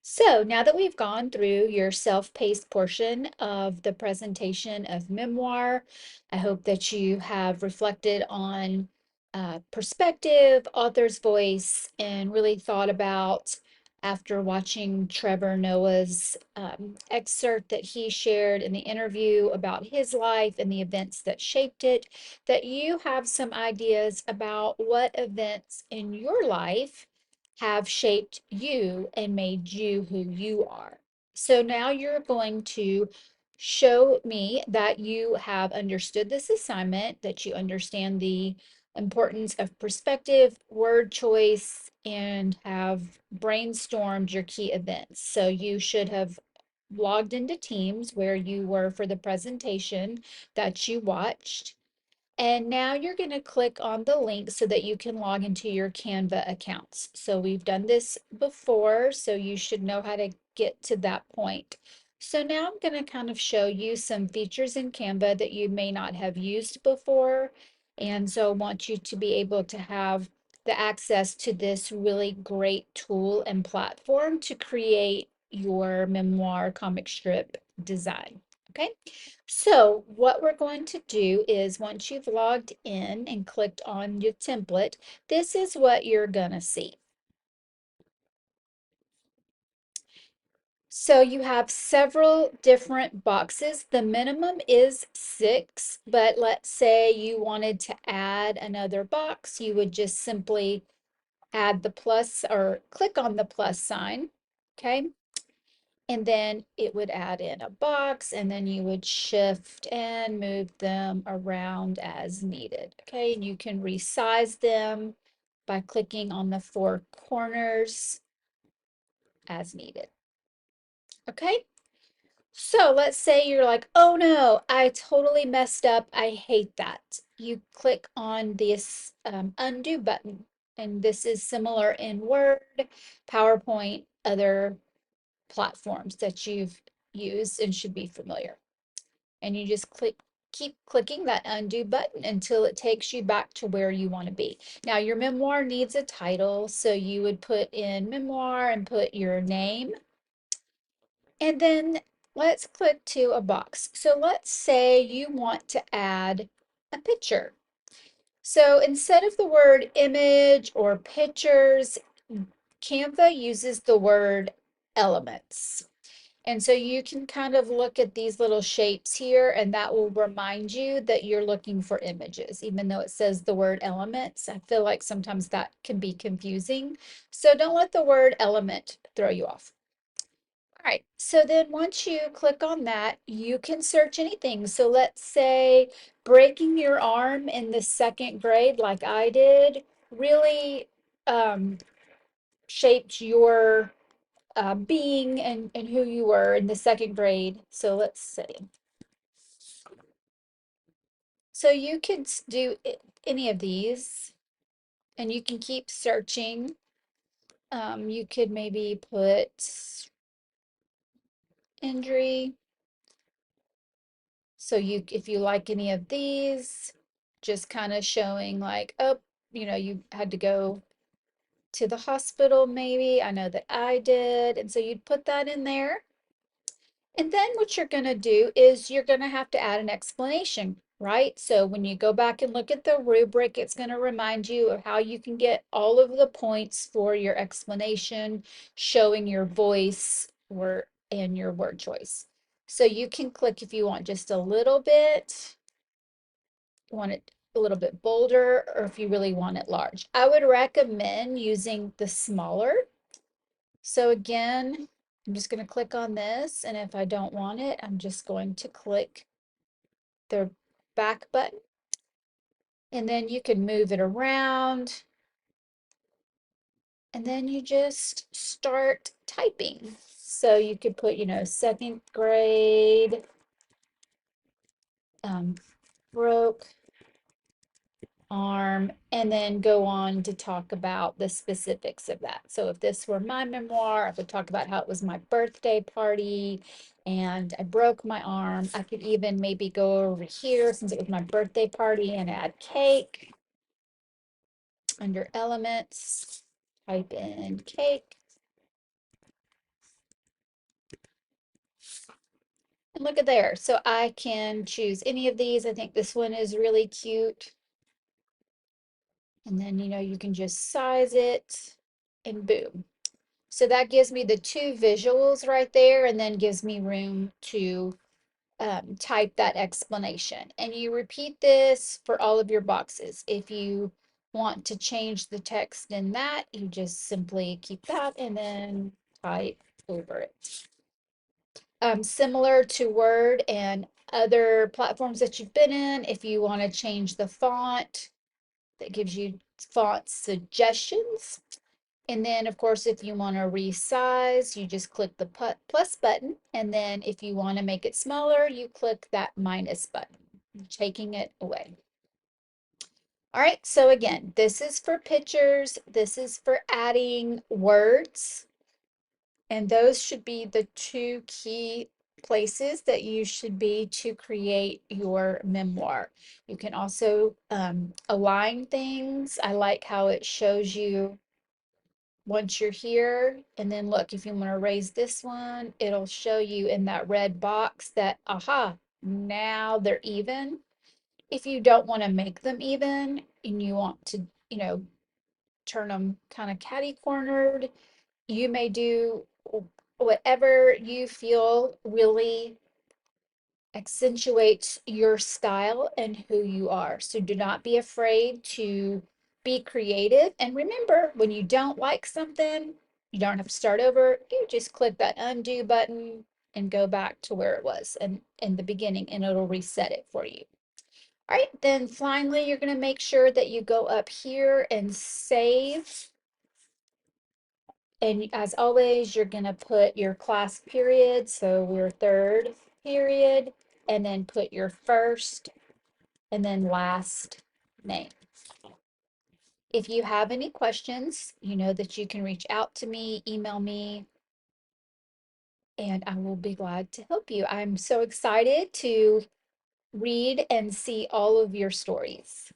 So now that we've gone through your self-paced portion of the presentation of Memoir, I hope that you have reflected on perspective, author's voice, and really thought about after watching Trevor Noah's excerpt that he shared in the interview about his life and the events that shaped it, that you have some ideas about what events in your life have shaped you and made you who you are. So now you're going to show me that you have understood this assignment, that you understand the importance of perspective, word choice, and have brainstormed your key events. So you should have logged into Teams where you were for the presentation that you watched. And now you're going to click on the link so that you can log into your Canva accounts. So we've done this before, so you should know how to get to that point. So now I'm going to kind of show you some features in Canva that you may not have used before. And so I want you to be able to have the access to this really great tool and platform to create your memoir comic strip design. Okay. So what we're going to do is once you've logged in and clicked on your template, this is what you're going to see. So you have several different boxes. The minimum is 6, but let's say you wanted to add another box, you would just simply add the plus or click on the plus sign, okay? And then it would add in a box, and then you would shift and move them around as needed. Okay, and you can resize them by clicking on the 4 corners as needed. Okay, so let's say you're like, oh no, I totally messed up. I hate that. You click on this undo button, and this is similar in Word, PowerPoint, other platforms that you've used and should be familiar. And you just keep clicking that undo button until it takes you back to where you want to be. Now, your memoir needs a title, so you would put in memoir and put your name. And then let's click to a box. So let's say you want to add a picture. So instead of the word image or pictures, Canva uses the word elements. And so you can kind of look at these little shapes here, and that will remind you that you're looking for images, even though it says the word elements. I feel like sometimes that can be confusing. So don't let the word element throw you off. All right, so then once you click on that, you can search anything. So let's say breaking your arm in the 2nd grade, like I did, really shaped your being and who you were in the 2nd grade. So let's see. So you could do any of these and you can keep searching. You could maybe put injury. So if you like any of these, just kind of showing like, oh, you had to go to the hospital maybe. I know that I did. And so you'd put that in there. And then what you're going to do is you're going to have to add an explanation, right? So when you go back and look at the rubric, it's going to remind you of how you can get all of the points for your explanation, showing your voice and your word choice. So you can click if you want just a little bit, want it a little bit bolder, or if you really want it large. I would recommend using the smaller. So again, I'm just going to click on this, and if I don't want it, I'm just going to click the back button, and then you can move it around, and then you just start typing. So you could put, 2nd grade, broke arm, and then go on to talk about the specifics of that. So if this were my memoir, I would talk about how it was my birthday party and I broke my arm. I could even maybe go over here since it was my birthday party and add cake. Under elements, type in cake. And look at there. So I can choose any of these. I think this one is really cute. And then, you can just size it and boom. So that gives me the two visuals right there and then gives me room to type that explanation. And you repeat this for all of your boxes. If you want to change the text in that, you just simply keep that and then type over it. Similar to Word and other platforms that you've been in, if you want to change the font, that gives you font suggestions. And then, of course, if you want to resize, you just click the plus button. And then if you want to make it smaller, you click that minus button, taking it away. All right, so again, this is for pictures. This is for adding words. And those should be the two key places that you should be to create your memoir. You can also align things. I like how it shows you once you're here. And then look, if you want to raise this one, it'll show you in that red box that, aha, now they're even. If you don't want to make them even and you want to, turn them kind of catty cornered, you may do whatever you feel really accentuates your style and who you are. So do not be afraid to be creative. And remember, when you don't like something, you don't have to start over. You just click that undo button and go back to where it was and in the beginning, and it'll reset it for you. All right, then finally, you're going to make sure that you go up here and save. And as always, you're going to put your class period, so your third period, and then put your first and then last name. If you have any questions, you know that you can reach out to me, email me, and I will be glad to help you. I'm so excited to read and see all of your stories.